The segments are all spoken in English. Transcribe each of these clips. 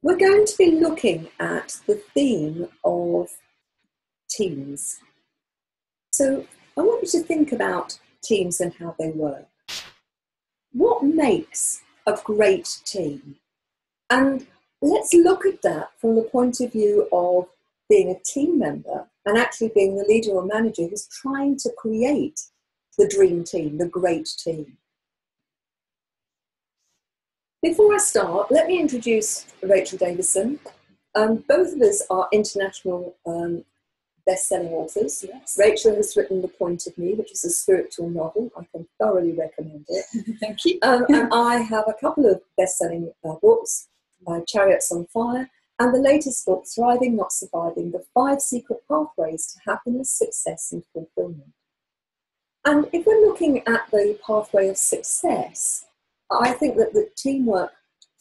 We're going to be looking at the theme of teams. So I want you to think about teams and how they work. What makes a great team? And let's look at that from the point of view of being a team member and actually being the leader or manager who's trying to create the dream team, the great team. Before I start, let me introduce Rachel Davison. Both of us are international best-selling authors. Yes. Rachel has written The Point of Me, which is a spiritual novel. I can thoroughly recommend it. Thank you. And I have a couple of best-selling books, Chariots on Fire, and the latest book, Thriving, Not Surviving, The 5 Secret Pathways to Happiness, Success and Fulfillment. And if we're looking at the pathway of success, I think that the teamwork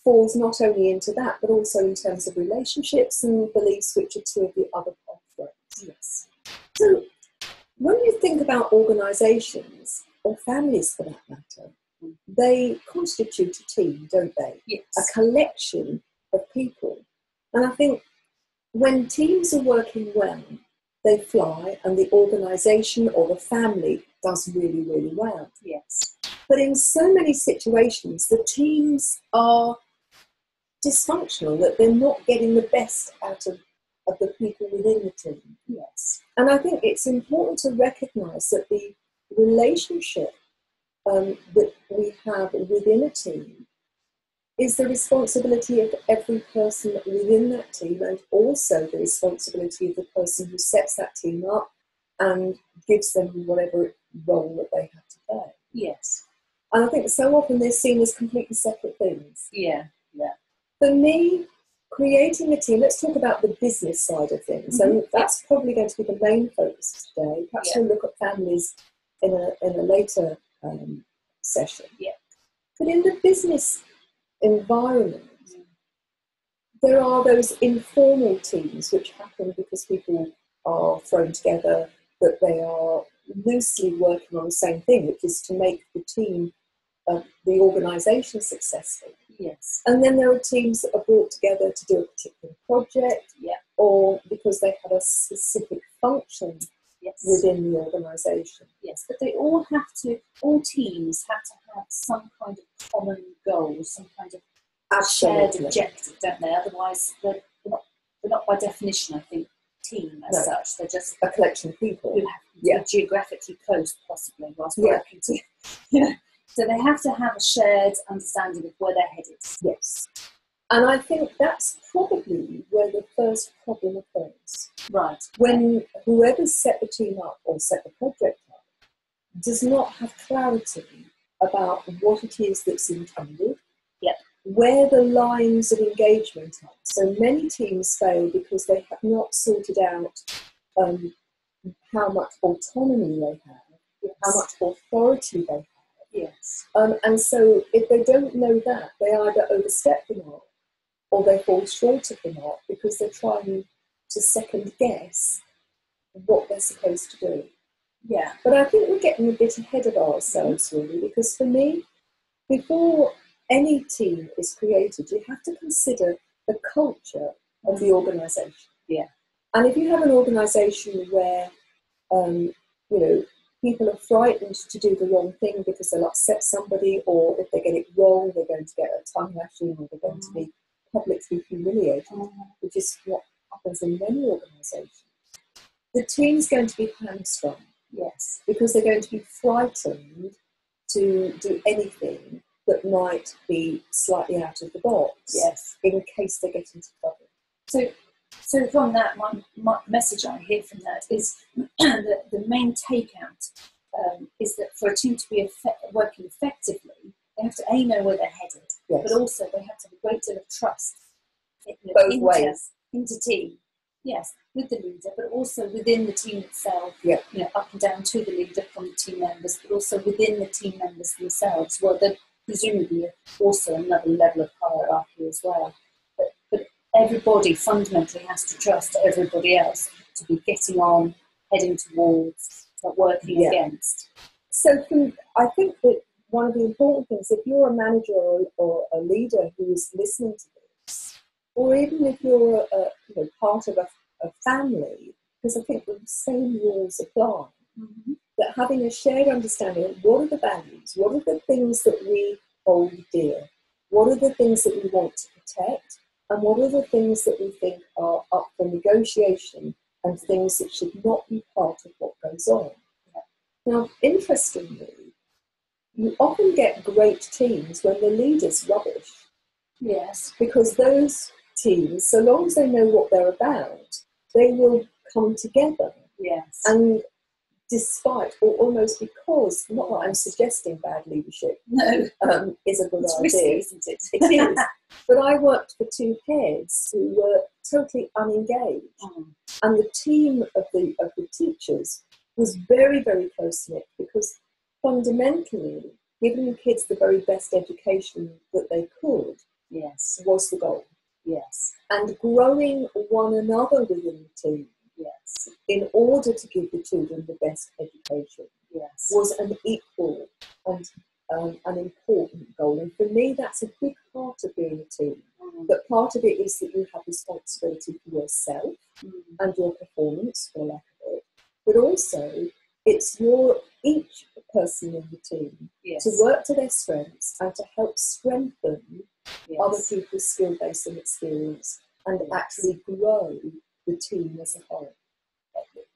falls not only into that, but also in terms of relationships and beliefs, which are two of the other pathways. Yes. So when you think about organisations, or families for that matter, they constitute a team, don't they? Yes. A collection of people. And I think when teams are working well, they fly, and the organisation or the family does really, really well. Yes. But in so many situations, the teams are dysfunctional, that they're not getting the best out of the people within the team. Yes. And I think it's important to recognise that the relationship that we have within a team is the responsibility of every person within that team, and also the responsibility of the person who sets that team up and gives them whatever role that they have to play. Yes. And I think so often they're seen as completely separate things. Yeah. Yeah. For me, creating a team, let's talk about the business side of things. Mm-hmm. And that's probably going to be the main focus today. Perhaps we'll look at families in a later session. Yeah. But in the business environment, there are those informal teams which happen because people are thrown together, that they are loosely working on the same thing, which is to make the team, the organisation successful. Yes. And then there are teams that are brought together to do a particular project, or because they have a specific function within the organisation. Yes, but they all teams have to have some kind of common goal, some kind of shared objective, don't they? Otherwise, they're not by definition, I think, team as such. They're just a collection of people who have to be geographically close, possibly, whilst working together. So they have to have a shared understanding of where they're headed. Yes. And I think that's probably where the first problem occurs. Right. When whoever set the team up or set the project up does not have clarity about what it is that's intended, where the lines of engagement are. So many teams fail because they have not sorted out how much autonomy they have, how much authority they have. Yes. And so if they don't know that, they either overstep the mark or they fall short of the mark because they're trying to second guess what they're supposed to do. Yeah. But I think we're getting a bit ahead of ourselves, really, because for me, before any team is created, you have to consider the culture of the organisation. Yeah. And if you have an organisation where, people are frightened to do the wrong thing because they'll upset somebody, or if they get it wrong, they're going to get a tongue lashing, or they're going to be publicly humiliated, which is what happens in many organisations. The team's going to be hamstrung. Yes. Because they're going to be frightened to do anything that might be slightly out of the box. Yes. In case they get into trouble. So from that, my message I hear from that is that the main takeout is that for a team to be working effectively, they have to know where they're headed, but also they have to have a great deal of trust both ways into team. Yes, with the leader, but also within the team itself. Yeah. Up and down to the leader from the team members, but also within the team members themselves. Well, they're presumably also another level of hierarchy as well. But everybody fundamentally has to trust everybody else to be getting on, heading towards, not working against. So I think that one of the important things, if you're a manager or a leader who is listening to this, or even if you're part of a family, because I think the same rules apply. Mm-hmm. That having a shared understanding of what are the values, what are the things that we hold dear, what are the things that we want to protect, and what are the things that we think are up for negotiation and things that should not be part of what goes on. Now, interestingly, you often get great teams when the leader's rubbish. Yes. Because those teams, so long as they know what they're about, they will come together. Yes. And despite, or almost because, not that I'm suggesting bad leadership is a good it's idea. risky, isn't it? It is. But I worked for two heads who were totally unengaged. And the team of the teachers was very, very close-knit, because fundamentally, giving the kids the very best education that they could was the goal. Yes. And growing one another within the team in order to give the children the best education was an equal and an important goal. And for me, that's a big part of being a team. But part of it is that you have responsibility for yourself and your performance, for lack of it. But also, it's each person in the team to work to their strengths and to help strengthen other people's skill base and experience, and actually grow the team as a whole.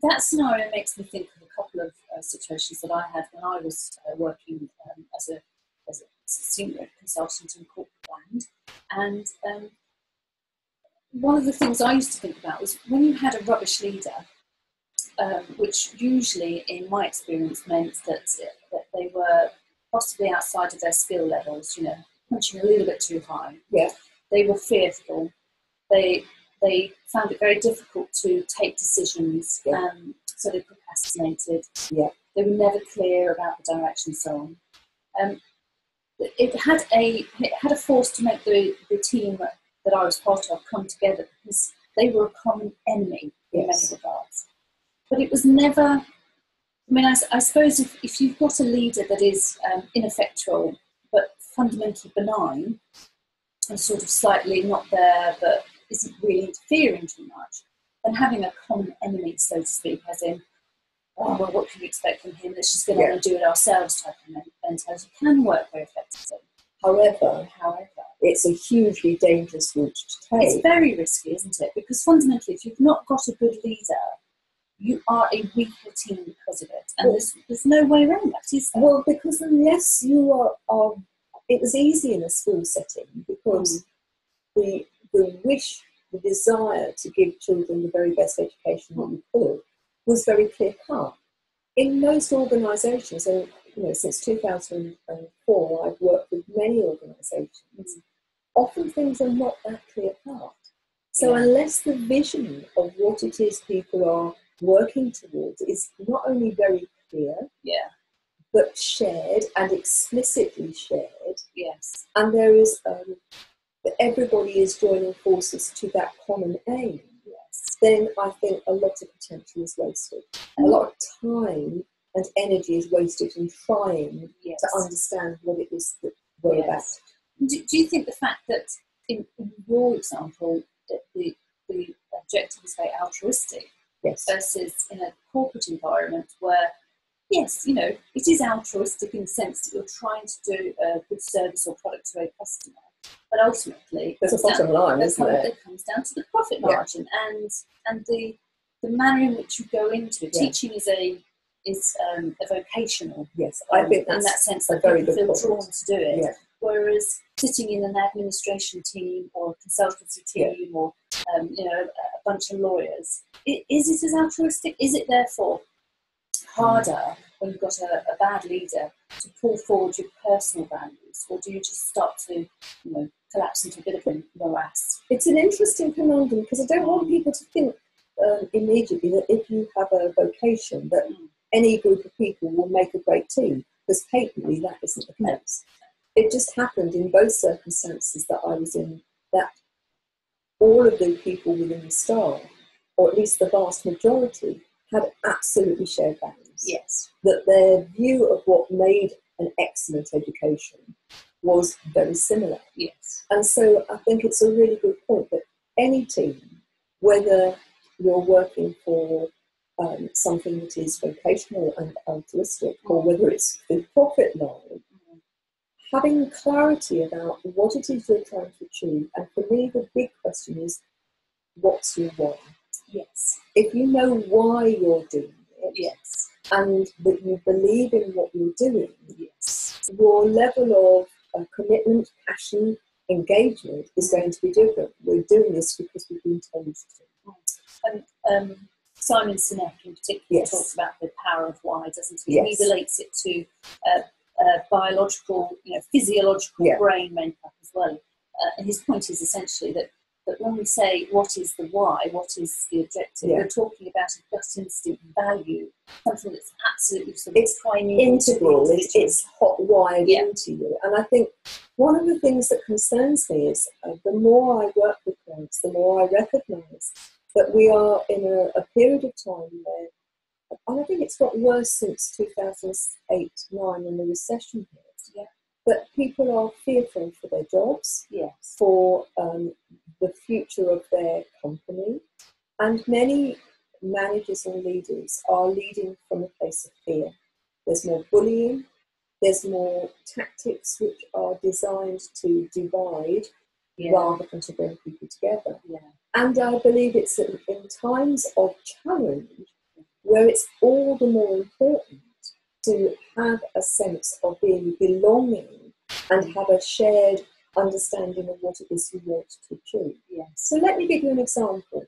That scenario makes me think of a couple of situations that I had when I was working as a senior consultant in corporate land. And one of the things I used to think about was when you had a rubbish leader, which usually, in my experience, meant that they were possibly outside of their skill levels, punching a little bit too high. Yeah. They were fearful. They found it very difficult to take decisions, so they procrastinated. Yeah. They were never clear about the direction and so on. It had a force to make the team that I was part of come together, because they were a common enemy in many regards. But it was never, I suppose if you've got a leader that is ineffectual but fundamentally benign and sort of slightly not there but isn't really interfering too much, then having a common enemy, so to speak, as in, what can you expect from him? Let's just get on and do it ourselves type of mentality can work very effectively. However, it's a hugely dangerous route to take. It's very risky, isn't it? Because fundamentally, if you've not got a good leader, you are a weaker team because of it. And there's no way around that, is there? Well, because unless you are it was easy in a school setting, because the wish, the desire to give children the very best education that you could was very clear cut. In most organisations, and since 2004, I've worked with many organisations. Often things are not that clear cut. So unless the vision of what it is people are working towards is not only very clear, but shared and explicitly shared, and there is that everybody is joining forces to that common aim, then I think a lot of potential is wasted. A lot of time and energy is wasted in trying to understand what it is that we're about. Do you think the fact that in your example, that the objective is very altruistic versus in a corporate environment where, it is altruistic in the sense that you're trying to do a good service or product to a customer, but ultimately there's a bottom line, isn't it? It comes down to the profit margin and the manner in which you go into it. Teaching is a vocational. Yes, I think that's in that sense a that very people good feel point. drawn to do it. Whereas sitting in an administration team or a consultancy team or a bunch of lawyers, is it as altruistic? Is it therefore harder when you've got a bad leader to pull forward your personal values, or do you just start to collapse into a bit of a morass? It's an interesting conundrum, because I don't want people to think immediately that if you have a vocation that any group of people will make a great team, because patently that isn't the case. It just happened in both circumstances that I was in, that all of the people within the staff, or at least the vast majority, had absolutely shared values. That their view of what made an excellent education was very similar. And so I think it's a really good point that any team, whether you're working for something that is vocational and altruistic, or whether it's the profit line, having clarity about what it is you're trying to achieve. And for me, the big question is, what's your why? Yes. If you know why you're doing it, Yes. and that you believe in what you're doing, Yes. your level of commitment, passion, engagement is going to be different. We're doing this because we've been told to. And Simon Sinek in particular Yes. talks about the power of why, doesn't he? Yes. He relates it to biological, physiological brain makeup as well. And his point is essentially that when we say what is the why, what is the objective, we're talking about a gut instinct value, something that's absolutely sort of it's integral, it's hot-wired into you. And I think one of the things that concerns me is the more I work with clients, the more I recognise that we are in a period of time where, and I think it's got worse since 2008-9 when the recession hit, that people are fearful for their jobs, for the future of their company, and many managers and leaders are leading from a place of fear. There's more bullying, there's more tactics which are designed to divide rather than to bring people together. And I believe it's in times of challenge where it's all the more important to have a sense of being belonging and have a shared understanding of what it is you want to achieve. So let me give you an example.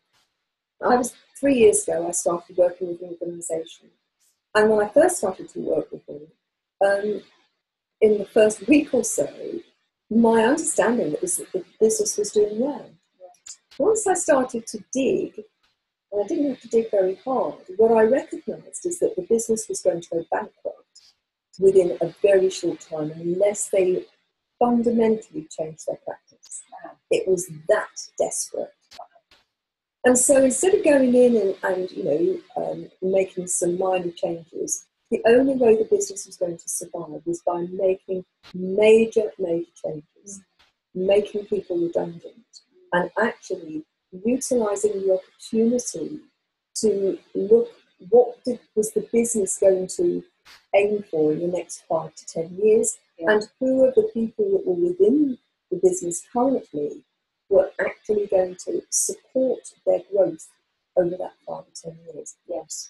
3 years ago, I started working with an organisation. And when I first started to work with them, in the first week or so, my understanding was that the business was doing well. Once I started to dig, and I didn't have to dig very hard, what I recognised is that the business was going to go bankrupt within a very short time unless they fundamentally changed their practice. It was that desperate. And so instead of going in and making some minor changes, the only way the business was going to survive was by making major changes, making people redundant, and actually utilising the opportunity to look was the business going to aim for in the next 5 to 10 years, and who are the people that were within the business currently were actually going to support their growth over that 5 to 10 years.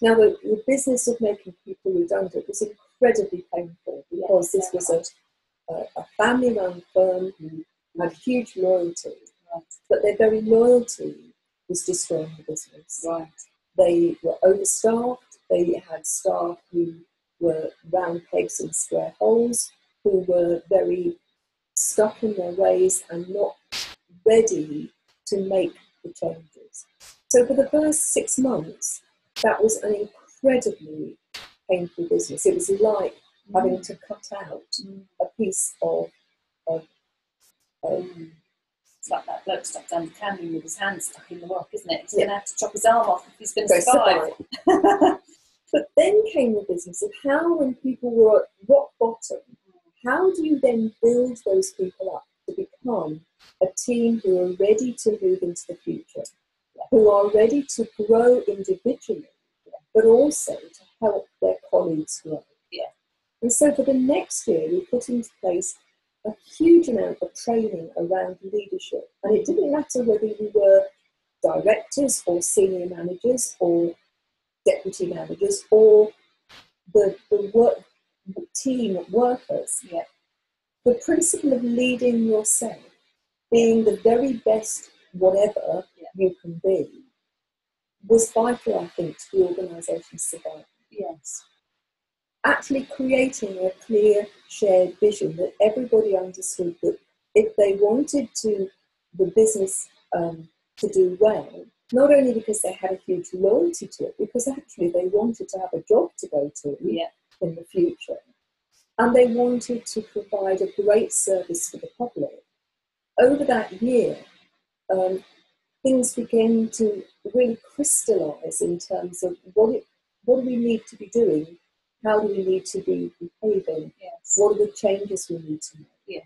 Now, the business of making people redundant was incredibly painful because this was a family-run firm who had huge loyalty, but their very loyalty was destroying the business. They were overstaffed. They had staff who were round pegs in square holes, who were very stuck in their ways and not ready to make the changes. So for the first 6 months, that was an incredibly painful business. It was like having to cut out a piece of it's like that bloke stuck down the canyon with his hand stuck in the rock, isn't it? He's going to have to chop his arm off if he's going to survive. But then came the business of how, when people were at rock bottom, how do you then build those people up to become a team who are ready to move into the future, who are ready to grow individually, but also to help their colleagues grow. And so for the next year, we put into place a huge amount of training around leadership. And it didn't matter whether you were directors or senior managers or deputy managers or the team workers. The principle of leading yourself, being the very best whatever you can be, was vital, I think, to the organisation's survival. Actually creating a clear shared vision that everybody understood that if they wanted the business to do well, not only because they had a huge loyalty to it, because actually they wanted to have a job to go to in the future, and they wanted to provide a great service for the public. Over that year, things began to really crystallise in terms of what do we need to be doing, how do we need to be behaving, what are the changes we need to make.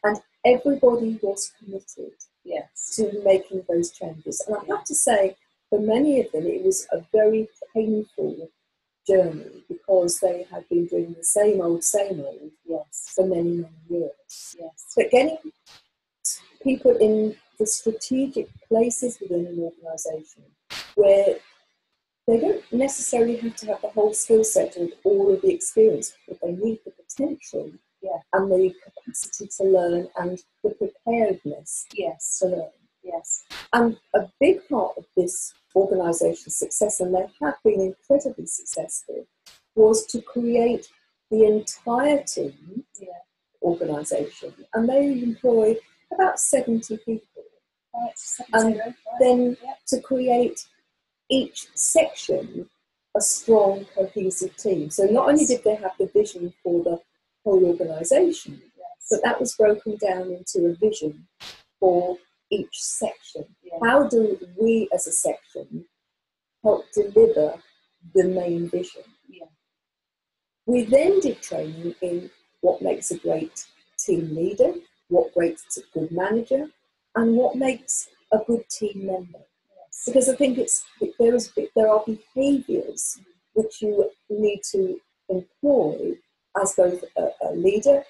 And everybody was committed Yes. to making those changes. And I have to say, for many of them, it was a very painful journey because they had been doing the same old, for many, many years. Yes. But getting people in the strategic places within an organisation where they don't necessarily have to have the whole skill set and all of the experience, but they need the potential and the capacity to learn and the preparedness to learn. Yes. And a big part of this organisation's success, and they have been incredibly successful, was to create the entire team organisation. And they employ about 70 people. And then to create each section a strong, cohesive team. So not only did they have the vision for the whole organisation, but that was broken down into a vision for each section. How do we as a section help deliver the main vision? We then did training in what makes a great team leader, what makes a good manager, and what makes a good team member. Because I think there are behaviours which you need to employ as both a leader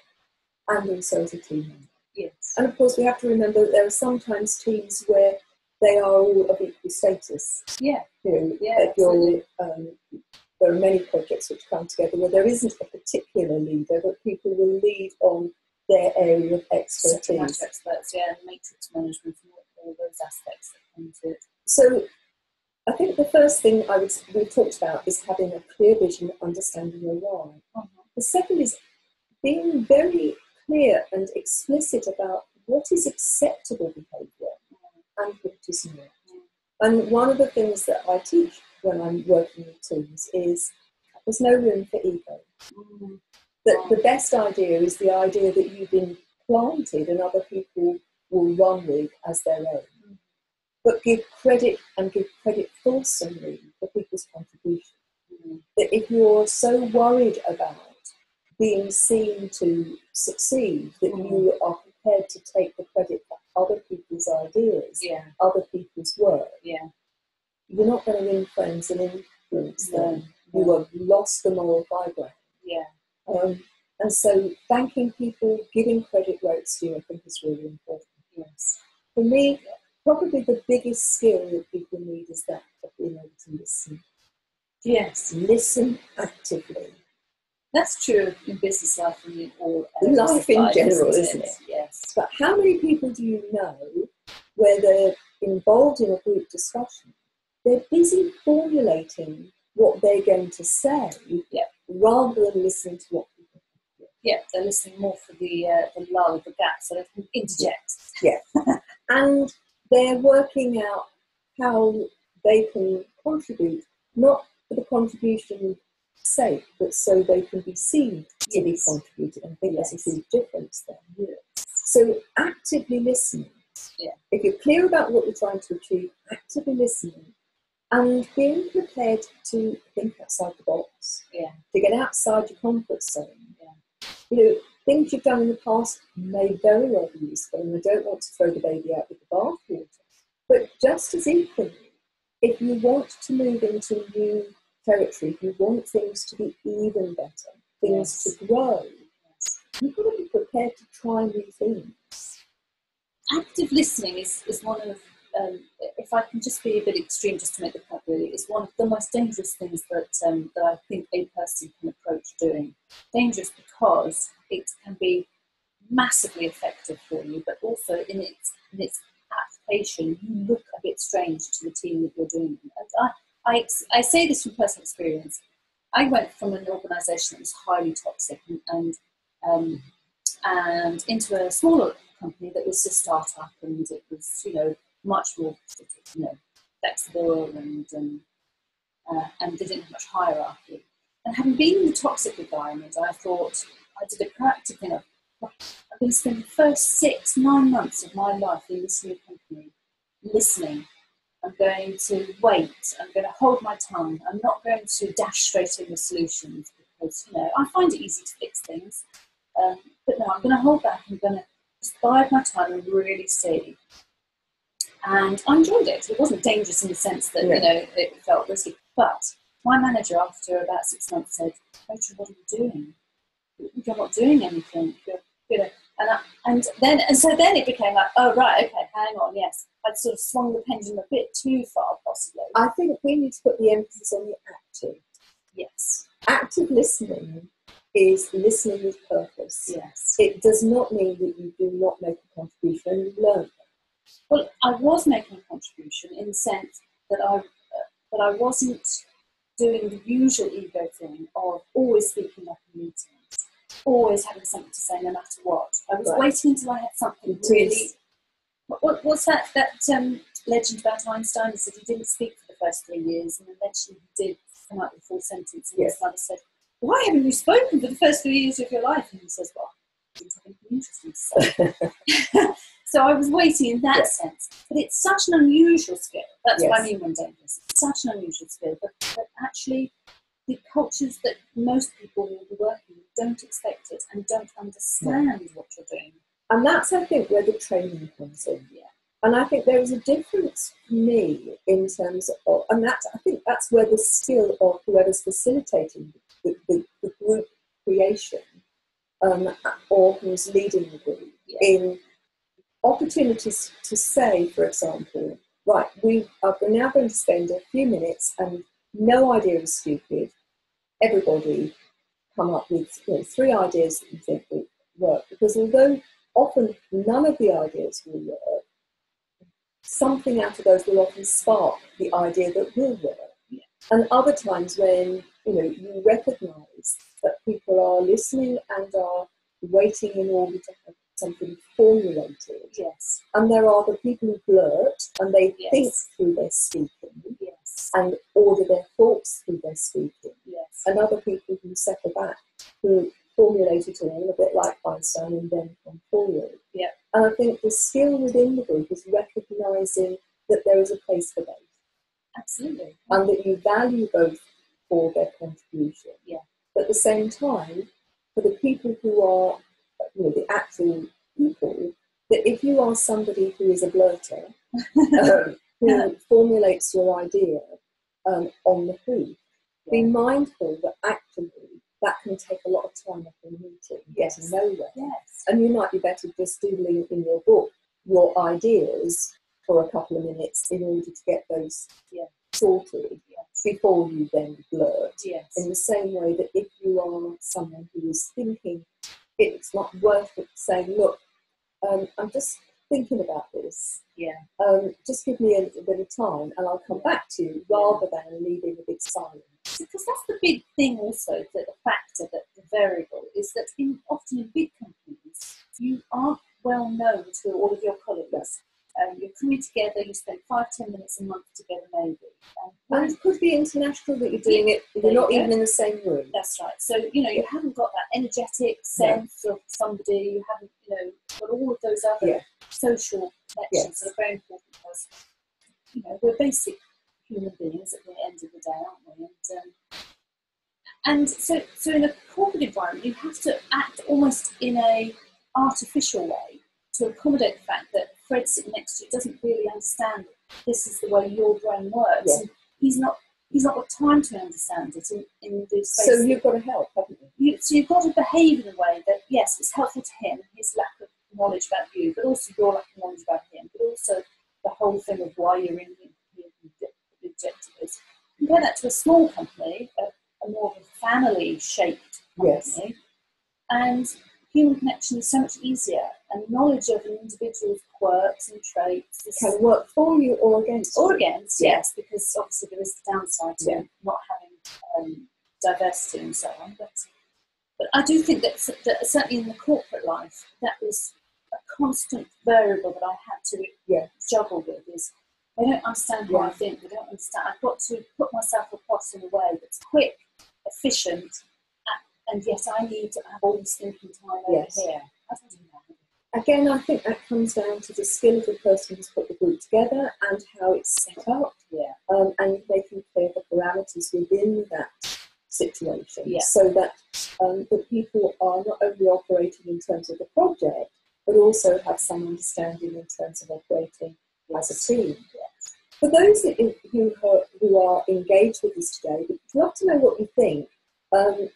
and also as a team member. Yes. And of course, we have to remember that there are sometimes teams where they are all of equal status. There are many projects which come together where there isn't a particular leader, but people will lead on their area of expertise. Experts, and matrix management and all those aspects that come to it. So I think the first thing we've talked about is having a clear vision, understanding your why. The second is being very clear and explicit about what is acceptable behaviour and what is not. And one of the things that I teach when I'm working with teams is there's no room for ego. That the best idea is the idea that you've been planted and other people will run with as their own. But give credit fulsomely for people's contribution. That if you're so worried about being seen to succeed, that you are prepared to take the credit for other people's ideas, other people's work, you're not going to win friends and influence them. You have lost the moral high ground. And so thanking people, giving credit where it's due, I think is really important. For me, probably the biggest skill that people need is that of being able to listen. Listen actively. That's true in business life and in all life in general, isn't it? Yes. But how many people do you know where they're involved in a group discussion, they're busy formulating what they're going to say rather than listening to what people think? They're listening more for the lull, the gap, so they can interject. And they're working out how they can contribute, not for the contribution's sake, but so they can be seen to be contributed. I think there's a huge difference there. So actively listening. If you're clear about what you're trying to achieve, actively listening and being prepared to think outside the box, to get outside your comfort zone. Things you've done in the past may very well be useful, and I don't want to throw the baby out with the bathwater. But just as equally, if you want to move into new territory, if you want things to be even better, things to grow, you've got to be prepared to try new things. Active listening is one of, if I can just be a bit extreme, just to make the point really, is one of the most dangerous things that I think a person can approach doing. Dangerous because it can be massively effective for you, but also in its application, you look a bit strange to the team that you're doing. And I say this from personal experience. I went from an organisation that was highly toxic and into a smaller company that was a start-up, and it was, much more flexible and didn't have much hierarchy. And having been in the toxic environment, I thought I did a proactive thing. I'm going to spend the first 6-9 months of my life in this new company listening. I'm going to wait. I'm going to hold my tongue. I'm not going to dash straight in with solutions because, I find it easy to fix things. But no, I'm going to hold back. I'm going to just bide my time and really see. And I enjoyed it. It wasn't dangerous in the sense that, it felt risky. But my manager, after about 6 months, said, Rachel, what are you doing? You're not doing anything. And so then it became like, oh, right, okay, hang on, yes. I'd sort of swung the pendulum a bit too far, possibly. I think we need to put the emphasis on the active. Yes. Active listening is listening with purpose. Yes. It does not mean that you do not make a contribution, and you learn that. Well, I was making a contribution in the sense that I wasn't doing the usual ego thing of always speaking up in meetings, always having something to say no matter what. I was waiting until I had something really... What's that legend about Einstein? He said he didn't speak for the first 3 years, and eventually he did come out with a full sentence, and his mother said, why haven't you spoken for the first 3 years of your life? And he says, well, I didn't have anything interesting to say. So I was waiting in that sense. But it's such an unusual skill. That's what I mean when dangerous. It's such an unusual skill. But actually, the cultures that most people will be working with don't expect it and don't understand what you're doing. And that's, I think, where the training comes in. Yeah. And I think there is a difference for me in terms of, and I think that's where the skill of whoever's facilitating the group creation or who's leading the group in opportunities to say, for example, right, we are now going to spend a few minutes and no idea is stupid. Everybody come up with 3 ideas that you think will work. Because although often none of the ideas will work, something out of those will often spark the idea that will work. Yeah. And other times when you recognise that people are listening and are waiting in order to have something formulated. Yes. And there are the people who blurt and they think through their speaking. Yes. And order their thoughts through their speaking. Yes. And other people who settle back, who formulate it all, a bit like Einstein, and then come forward. Yeah. And I think the skill within the group is recognising that there is a place for both. Absolutely. And that you value both for their contribution. Yeah. But at the same time, for the people who are, the actual people, that if you are somebody who is a blurter, who formulates your idea on the hoof, be mindful that actually that can take a lot of time up in a meeting, getting nowhere. Yes. And you might be better just doodling in your book your ideas for a couple of minutes in order to get those sorted before you then blurt. Yes. In the same way that if you are someone who is thinking, it's not worth it saying, look, I'm just thinking about this. Yeah. Just give me a little bit of time and I'll come back to you, rather than leaving a big silence. Because that's the big thing also, that the factor, that the variable, is that often in big companies, you aren't well known to all of your colleagues. You're coming together, you spend 5-10 minutes a month together maybe. And it could be international that you're doing it, you're not even in the same room. That's right. So, you haven't got that energetic sense of somebody, you haven't, got all of those other social connections that are very important because, we're basic human beings at the end of the day, aren't we? And so in a corporate environment, you have to act almost in a artificial way to accommodate the fact that Fred sitting next to you doesn't really understand this is the way your brain works. Yeah. And he's not got time to understand it in the space. So you've got to help, haven't you? So you've got to behave in a way that, yes, it's helpful to him, his lack of knowledge about you, but also your lack of knowledge about him, but also the whole thing of why you're in the objective is. Compare that to a small company, a more of a family-shaped company, and human connection is so much easier, and knowledge of an individual's quirks and traits can work for you or against you. Or against, yes, because obviously there is the downside to not having diversity and so on. But I do think that certainly in the corporate life, that was a constant variable that I had to juggle with. Is they don't understand how I think. They don't understand. I've got to put myself across in a way that's quick, efficient, and yet I need to have all this thinking time over here. I don't do that. Again, I think that comes down to the skill of the person who's put the group together and how it's set up, and making clear the parameters within that situation, so that the people are not only operating in terms of the project, but also have some understanding in terms of operating as a team. For those who are engaged with us today, we'd love to know what you think, and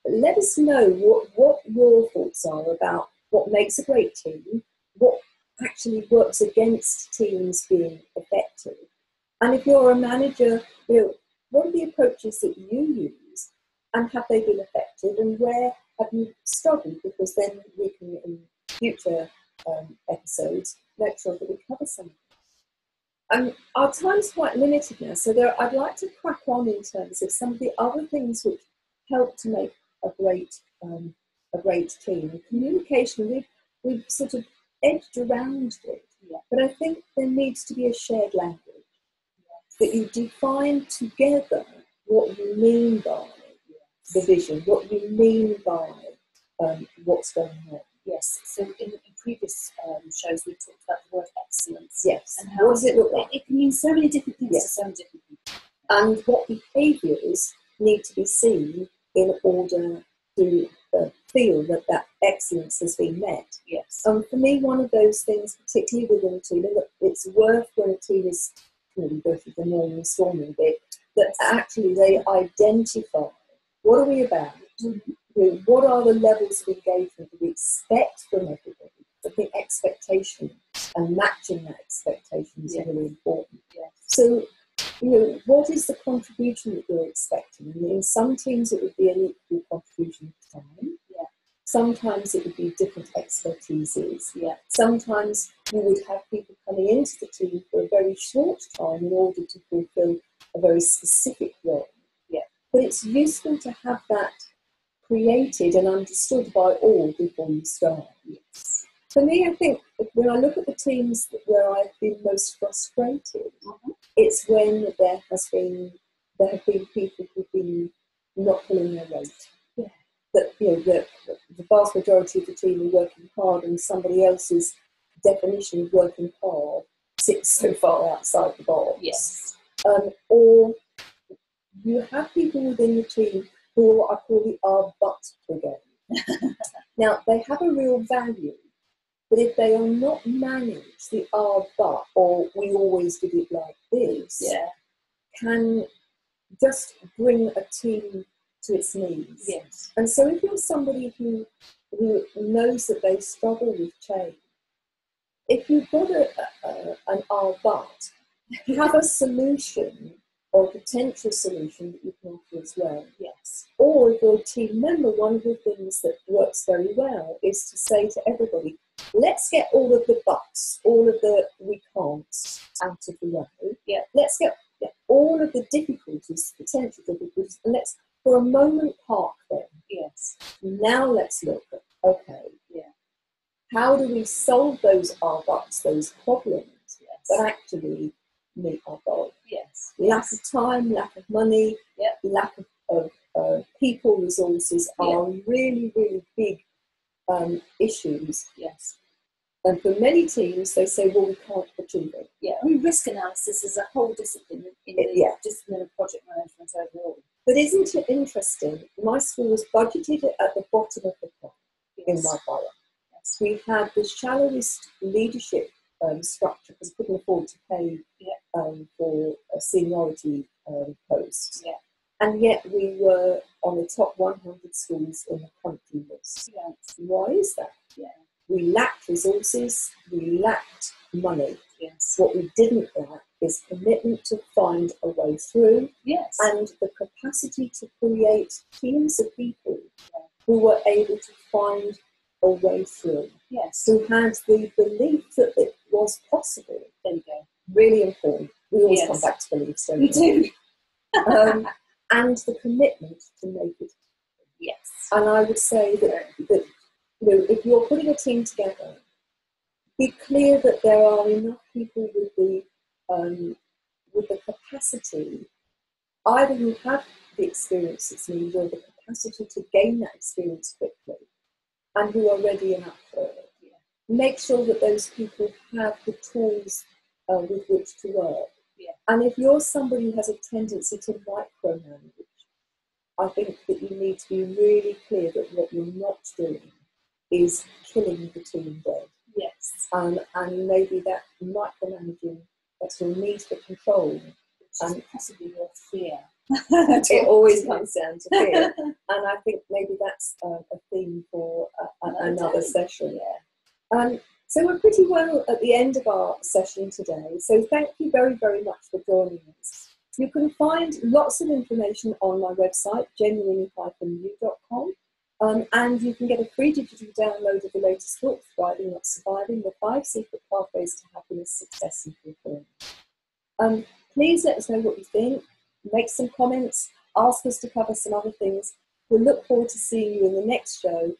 let us know what your thoughts are about what makes a great team, what actually works against teams being effective, and if you're a manager, what are the approaches that you use, and have they been effective, and where have you struggled? Because then we can, in future episodes, make sure that we cover some. Our time's quite limited now, so I'd like to crack on in terms of some of the other things which help to make a great team. Communication, we've sort of edged around it, but I think there needs to be a shared language, that you define together what you mean by the vision, what you mean by what's going on. Yes, so in previous shows we talked about the word excellence. Yes, and how what does it look like? It can mean so many different things to so many different people. And what behaviours need to be seen in order to feel that excellence has been met. Yes. For me, one of those things, particularly within a team, and it's worth when a team is go through the normal storming bit, that actually they identify what are we about, what are the levels of engagement that we expect from everybody. I think expectation and matching that expectation is really important. Yes. So, what is the contribution that you're expecting? In some teams it would be an equal contribution of time. Yeah. Sometimes it would be different expertises. Yeah. Sometimes you would have people coming into the team for a very short time in order to fulfil a very specific role. Yeah. But it's useful to have that created and understood by all before you start. Yes. For me, I think when I look at the teams where I've been most frustrated, it's when there have been people who've been not pulling their weight. Yeah. That the vast majority of the team are working hard, and somebody else's definition of working hard sits so far outside the box. Yes. Or you have people within the team who I call the "our but" brigade. Now, they have a real value, but if they are not managed, the "our but" or "we always did it like this" can just bring a team to its knees. Yes. And so if you're somebody who knows that they struggle with change, if you've got an "our but," have a solution or a potential solution that you can offer as well. Yes. Or if you're a team member, one of the things that works very well is to say to everybody, let's get all of the buts, all of the we can'ts out of the way. Yeah. Let's get all of the difficulties, potential difficulties, and let's for a moment park them. Yes. Now let's look at, okay, how do we solve those our buts, those problems that actually meet our goal? Yes. Lack of time, lack of money, lack of people resources are really, really big issues. Yes. And for many teams, they say, well, we can't achieve it. Yeah, I mean, risk analysis is a whole discipline in the discipline of project management overall. But isn't it interesting? My school was budgeted at the bottom of the pot in my borough. Yes. We had the shallowest leadership structure because we couldn't afford to pay for a seniority post. Yeah. And yet we were on the top 100 schools in the country list. Yes. Why is that? Yeah. We lacked resources, we lacked money. Yes. What we didn't lack is commitment to find a way through. Yes. And the capacity to create teams of people who were able to find a way through. Yes. Who had the belief that it was possible. There you go. Really important. We always come back to beliefs, don't we? We do. And the commitment to make it happen. Yes. And I would say that if you're putting a team together, be clear that there are enough people with the capacity, either who have the experience that's needed or the capacity to gain that experience quickly, and who are ready and up for it. Yeah. Make sure that those people have the tools with which to work. Yeah. And if you're somebody who has a tendency to micromanage, I think that you need to be really clear that what you're not doing is killing the team dead. Yes. And maybe that micromanaging, that's your need for control. And possibly your fear. It always comes down to fear. And I think maybe that's a theme for another session. Yeah. So we're pretty well at the end of our session today. So thank you very, very much for joining us. You can find lots of information on my website, genuinely-you.com. And you can get a free digital download of the latest book, Thriving Not Surviving, The 5 Secret Pathways to Happiness, Success and Fulfillment. Please let us know what you think. Make some comments. Ask us to cover some other things. We'll look forward to seeing you in the next show.